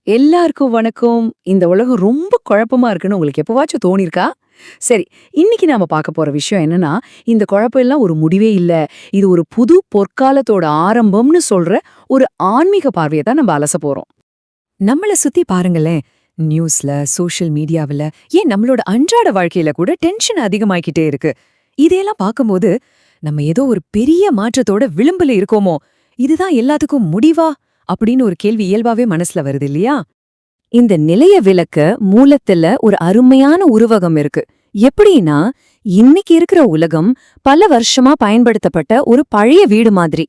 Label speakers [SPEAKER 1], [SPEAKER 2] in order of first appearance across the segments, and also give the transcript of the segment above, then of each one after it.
[SPEAKER 1] எல்லாருக்கும் வணக்கம். இந்த உலகம் ரொம்ப குழப்பமா இருக்குன்னு உங்களுக்கு எப்பவாச்சும் தோணியிருக்கா? சரி, இன்னைக்கு நாம பார்க்க போற விஷயம் என்னன்னா, இந்த குழப்பம் எல்லாம் ஒரு முடிவே இல்ல. இது ஒரு புது பொற்காலத்தோட ஆரம்பம்னு சொல்ற ஒரு ஆன்மீக பார்வைய தான் நம்ம அலச போறோம்.
[SPEAKER 2] நம்மள சுத்தி பாருங்களேன். நியூஸ்ல, சோஷியல் மீடியாவுல, ஏன் நம்மளோட அன்றாட வாழ்க்கையில கூட டென்ஷன் அதிகமாயிக்கிட்டே இருக்கு. இதையெல்லாம் பார்க்கும்போது, நம்ம ஏதோ ஒரு பெரிய மாற்றத்தோட விளிம்புல இருக்கோமோ? இதுதான் எல்லாத்துக்கும் முடிவா? அப்படின்னு ஒரு கேள்வி இயல்பாவே மனசுல வருது இல்லையா? இந்த நிலைய விளக்க மூலத்துல ஒரு அருமையான உருவகம் இருக்கு. எப்படின்னா, இன்னைக்கு இருக்கிற உலகம் பல வருஷமா பயன்படுத்தப்பட்ட ஒரு பழைய வீடு மாதிரி.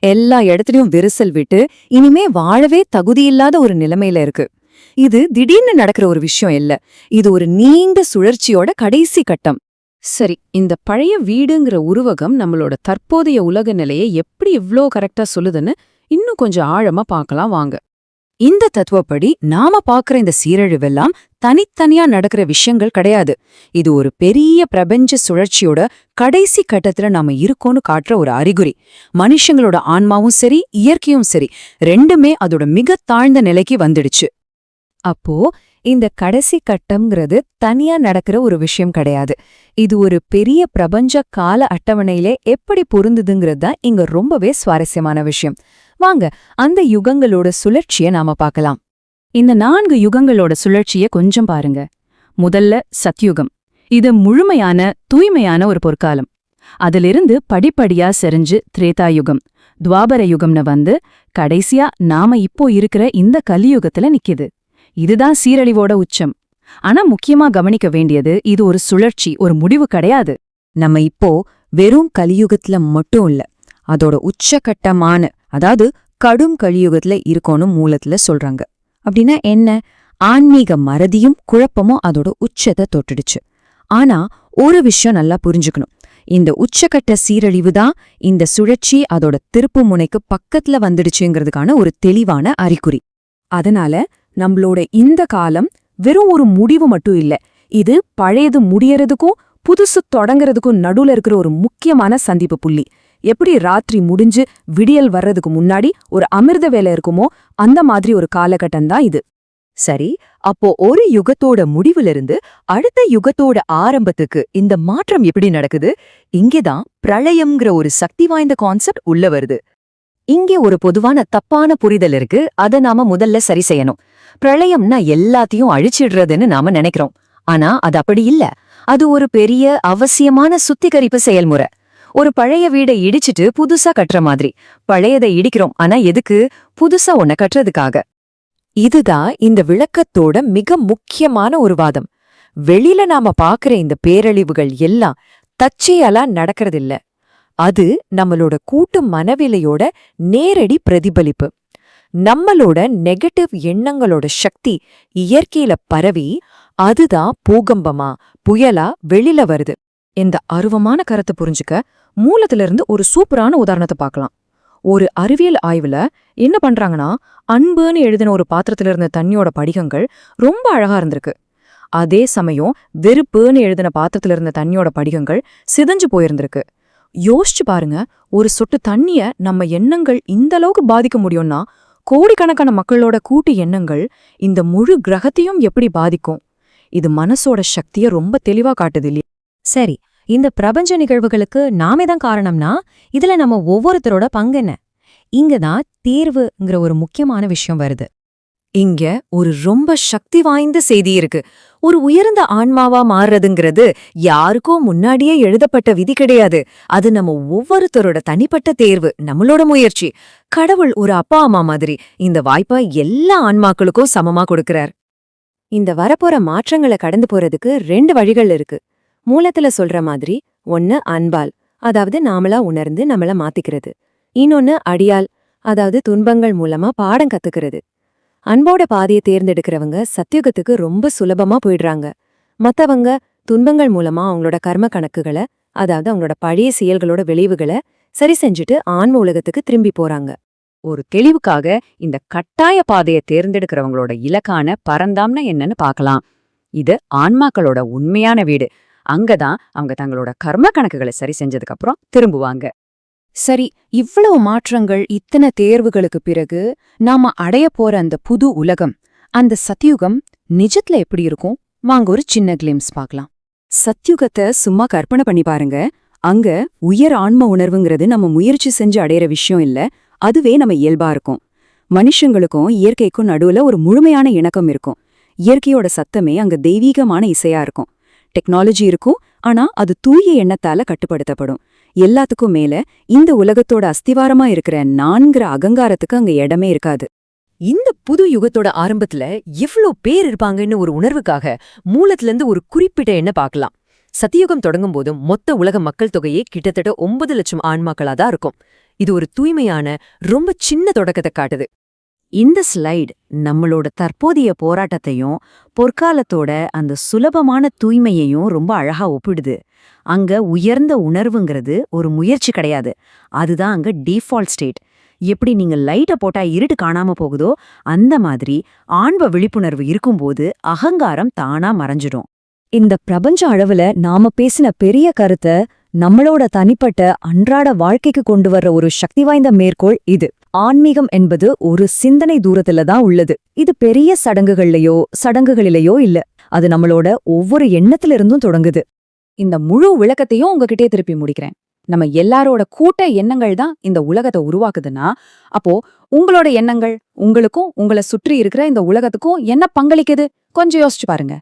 [SPEAKER 2] எல்லா இடத்துலயும் விரிசல் விட்டு இனிமே வாழவே தகுதியில்லாத ஒரு நிலைமையில இருக்கு. இது திடீர்னு நடக்கிற ஒரு விஷயம் இல்ல. இது ஒரு நீண்ட சுழற்சியோட கடைசி கட்டம்.
[SPEAKER 1] சரி, இந்த பழைய வீடுங்கிற உருவகம் நம்மளோட தற்போதைய உலக நிலையை எப்படி இவ்ளோ கரெக்ட்டா சொல்லுதுன்னு இன்னும் கொஞ்சம் ஆழமா பார்க்கலாம் வாங்க. இந்த தத்துவப்படி நாம பார்க்குற இந்த சீரழிவெல்லாம் தனித்தனியா நடக்கிற விஷயங்கள் கிடையாது. இது ஒரு பெரிய பிரபஞ்ச சுழற்சியோட கடைசி கட்டத்துல நாம இருக்கோன்னு காட்டுற ஒரு அறிகுறி. மனுஷங்களோட ஆன்மாவும் சரி, இயற்கையும் சரி, ரெண்டுமே அதோட மிக தாழ்ந்த நிலைக்கு வந்துடுச்சு.
[SPEAKER 2] அப்போ இந்த கடைசி கட்டம்ங்கிறது தனியா நடக்கிற ஒரு விஷயம் கிடையாது. இது ஒரு பெரிய பிரபஞ்ச கால அட்டவணையிலே எப்படி பொருந்துதுங்கிறது தான் இங்க ரொம்பவே சுவாரஸ்யமான விஷயம். வாங்க அந்த யுகங்களோட சுழற்சியை நாம பார்க்கலாம்.
[SPEAKER 1] இந்த 4 யுகங்களோட சுழற்சிய கொஞ்சம் பாருங்க. முதல்ல சத்யுகம். இது முழுமையான, தூய்மையான ஒரு பொற்காலம். அதிலிருந்து படிப்படியா செறிஞ்சு திரேதாயுகம், துவாபர யுகம்னு வந்து கடைசியா நாம இப்போ இருக்கிற இந்த கலியுகத்துல நிக்குது. இதுதான் சீரழிவோட உச்சம். ஆனா முக்கியமா கவனிக்க வேண்டியது, இது ஒரு சுழற்சி, ஒரு முடிவு கிடையாது.
[SPEAKER 2] நம்ம இப்போ வெறும் கலியுகத்துல மட்டும் இல்ல, அதோட உச்சகட்டமான, அதாவது கடும் கலியுகத்துல இருக்கோன்னு மூலத்துல சொல்றாங்க. அப்படின்னா என்ன? ஆன்மீக மறதியும் குழப்பமும் அதோட உச்சத்தை தொட்டுடுச்சு. ஆனா ஒரு விஷயம் நல்லா புரிஞ்சுக்கணும். இந்த உச்சகட்ட சீரழிவு தான் இந்த சுழற்சி அதோட திருப்பு முனைக்கு பக்கத்துல வந்துடுச்சுங்கிறதுக்கான ஒரு தெளிவான அறிகுறி.
[SPEAKER 1] அதனால நம்மளோட இந்த காலம் வெறும் ஒரு முடிவு மட்டும் இல்ல. இது பழையது முடியறதுக்கும் புதுசு தொடங்கறதுக்கும் நடுவுல இருக்கிற ஒரு முக்கியமான சந்திப்பு புள்ளி. எப்படி ராத்திரி முடிஞ்சு விடியல் வர்றதுக்கு முன்னாடி ஒரு அமிர்த வேலை இருக்குமோ, அந்த மாதிரி ஒரு காலகட்டம் தான் இது.
[SPEAKER 2] சரி, அப்போ ஒரு யுகத்தோட முடிவிலிருந்து அடுத்த யுகத்தோட ஆரம்பத்துக்கு இந்த மாற்றம் எப்படி நடக்குது? இங்கேதான் பிரளயம்ங்கிற ஒரு சக்தி வாய்ந்த கான்செப்ட் உள்ள வருது. இங்கே ஒரு பொதுவான தப்பான புரிதல் இருக்கு. அதை நாம முதல்ல சரி செய்யணும். பிரளயம்னா எல்லாத்தையும் அழிச்சிடுறதுன்னு நாம நினைக்கிறோம். ஆனா அது அப்படி இல்ல. அது ஒரு பெரிய அவசியமான சுத்திகரிப்பு செயல்முறை. ஒரு பழைய வீடை இடிச்சிட்டு புதுசா கட்டுற மாதிரி. பழையதை இடிக்கிறோம், ஆனா எதுக்கு? புதுசா ஒன்ன கட்டுறதுக்காக. இதுதான் இந்த விளக்கத்தோட மிக முக்கியமான ஒரு வாதம். வெளியில நாம பாக்குற இந்த பேரழிவுகள் எல்லாம் தற்செயலா நடக்கிறதில்ல. அது நம்மளோட கூட்டு மனவிலையோட நேரடி பிரதிபலிப்பு. நம்மளோட நெகட்டிவ் எண்ணங்களோட சக்தி இயற்கையில பரவி அதுதான் பூகம்பமா, புயலா வெளியில வருது. இந்த அருவமான கருத்தை புரிஞ்சுக்க மூலத்திலிருந்து ஒரு சூப்பரான உதாரணத்தை பார்க்கலாம். ஒரு அறிவியல் ஆய்வுல என்ன பண்றாங்கன்னா, அன்புன்னு எழுதின ஒரு பாத்திரத்துல இருந்த தண்ணியோட படிகங்கள் ரொம்ப அழகா இருந்திருக்கு. அதே சமயம் வெறுப்புன்னு எழுதின பாத்திரத்துல இருந்த தண்ணியோட படிகங்கள் சிதைஞ்சு போயிருந்திருக்கு. யோசிச்சு பாருங்க, ஒரு சொட்டு தண்ணிய நம்ம எண்ணங்கள் இந்த அளவுக்கு பாதிக்க முடியும்னா, கோடிக்கணக்கான மக்களோட கூட்டு எண்ணங்கள் இந்த முழு கிரகத்தையும் எப்படி பாதிக்கும்? இது மனசோட சக்திய ரொம்ப தெளிவா காட்டுது இல்லையா? சரி, இந்த பிரபஞ்ச நிகழ்வுகளுக்கு நாமே தான் காரணம்னா, இதுல நம்ம ஒவ்வொருத்தரோட பங்கு என்ன? இங்கதான் தேர்வுங்கிற ஒரு முக்கியமான விஷயம் வருது. இங்க ஒரு ரொம்ப சக்தி வாய்ந்த செய்தி இருக்கு. ஒரு உயர்ந்த ஆன்மாவா மாறுறதுங்கிறது யாருக்கோ முன்னாடியே எழுதப்பட்ட விதி கிடையாது. அது நம்ம ஒவ்வொருத்தரோட தனிப்பட்ட தேர்வு, நம்மளோட முயற்சி. கடவுள் ஒரு அப்பா அம்மா மாதிரி இந்த வாய்ப்பை எல்லா ஆன்மாக்களுக்கும் சமமா கொடுக்கறார். இந்த வரப்போற மாற்றங்களை கடந்து போறதுக்கு 2 வழிகள் இருக்கு. மூலத்துல சொல்ற மாதிரி, ஒன்னு அன்பால், அதாவது நாமளா உணர்ந்து நம்மள மாத்திக்கிறது. இன்னொன்னு அடியால், அதாவது துன்பங்கள் மூலமா பாடம் கத்துக்கிறது. அன்போட பாதையை தேர்ந்தெடுக்கிறவங்க சத்தியுகத்துக்கு ரொம்ப சுலபமா போயிடுறாங்க. மத்தவங்க துன்பங்கள் மூலமா அவங்களோட கர்ம கணக்குகளை, அதாவது அவங்களோட பழைய செயல்களோட விளைவுகளை சரி செஞ்சுட்டு ஆன்ம உலகத்துக்கு திரும்பி போறாங்க. ஒரு தெளிவுக்காக இந்த கட்டாய பாதையை தேர்ந்தெடுக்கிறவங்களோட இலக்கான பரந்தாம்னா என்னன்னு பார்க்கலாம். இது ஆன்மாக்களோட உண்மையான வீடு. அங்கதான் அவங்க தங்களோட கர்ம கணக்குகளை சரி செஞ்சதுக்கு அப்புறம் திரும்புவாங்க.
[SPEAKER 1] சரி, இவ்வளவு மாற்றங்கள், இத்தனை தேர்வுகளுக்கு பிறகு நாம அடைய போற அந்த புது உலகம், அந்த சத்யுகம் நிஜத்துல எப்படி இருக்கும்? வாங்க ஒரு சின்ன கிளிம்ஸ் பார்க்கலாம். சத்யுகத்தை சும்மா கற்பனை பண்ணி பாருங்க. அங்க உயர் ஆன்ம உணர்வுங்கிறது நம்ம முயற்சி செஞ்சு அடையிற விஷயம் இல்ல, அதுவே நம்ம இயல்பா இருக்கும். மனுஷங்களுக்கும் இயற்கைக்கும் நடுவுல ஒரு முழுமையான இணக்கம் இருக்கும். இயற்கையோட சத்தமே அங்க தெய்வீகமான இசையா இருக்கும். டெக்னாலஜி இருக்கும், ஆனா அது தூய எண்ணத்தால கட்டுப்படுத்தப்படும். எல்லாத்துக்கும் மேல இந்த உலகத்தோட அஸ்திவாரமா இருக்கிற நான்கிற அகங்காரத்துக்கு அங்க இடமே இருக்காது.
[SPEAKER 2] இந்த புது யுகத்தோட ஆரம்பத்துல எவ்ளோ பேர் இருப்பாங்கன்னு ஒரு உணர்வுக்காக மூலத்துல இருந்து ஒரு குறிப்பிட்ட எண்ணை பார்க்கலாம். சத்தியுகம் தொடங்கும் போதும் மொத்த உலக மக்கள் தொகையே கிட்டத்தட்ட 9 லட்சம் ஆன்மாக்களா தான் இருக்கும். இது ஒரு தூய்மையான ரொம்ப சின்ன தொடக்கத்தை காட்டுது.
[SPEAKER 1] இந்த ஸ்லைடு நம்மளோட தற்போதைய போராட்டத்தையும் பொற்காலத்தோட அந்த சுலபமான தூய்மையையும் ரொம்ப அழகா ஒப்பிடுது. அங்க உயர்ந்த உணர்வுங்கிறது ஒரு முயற்சி கிடையாது, அதுதான் அங்க டிஃபால்ட் ஸ்டேட். எப்படி நீங்க லைட்ட போட்டா இருட்டு காணாம போகுதோ, அந்த மாதிரி ஆன்ம விழிப்புணர்வு இருக்கும்போது அகங்காரம் தானா மறைஞ்சிடும். இந்த பிரபஞ்ச அளவுல நாம பேசின பெரிய கருத்தை நம்மளோட தனிப்பட்ட அன்றாட வாழ்க்கைக்கு கொண்டு வர்ற ஒரு சக்தி வாய்ந்த மேற்கோள் இது. ஆன்மீகம் என்பது ஒரு சிந்தனை தூரத்துல தான் உள்ளது. இது பெரிய சடங்குகளிலேயோ இல்ல, அது நம்மளோட ஒவ்வொரு எண்ணத்திலிருந்தும் தொடங்குது. இந்த முழு விளக்கத்தையும் உங்ககிட்டே திருப்பி முடிக்கிறேன். நம்ம எல்லாரோட கூட்ட எண்ணங்கள் தான் இந்த உலகத்தை உருவாக்குதுன்னா, அப்போ உங்களோட எண்ணங்கள் உங்களுக்கும் உங்களை சுற்றி இருக்கிற இந்த உலகத்துக்கும் என்ன பங்களிக்குது? கொஞ்சம் யோசிச்சு பாருங்க.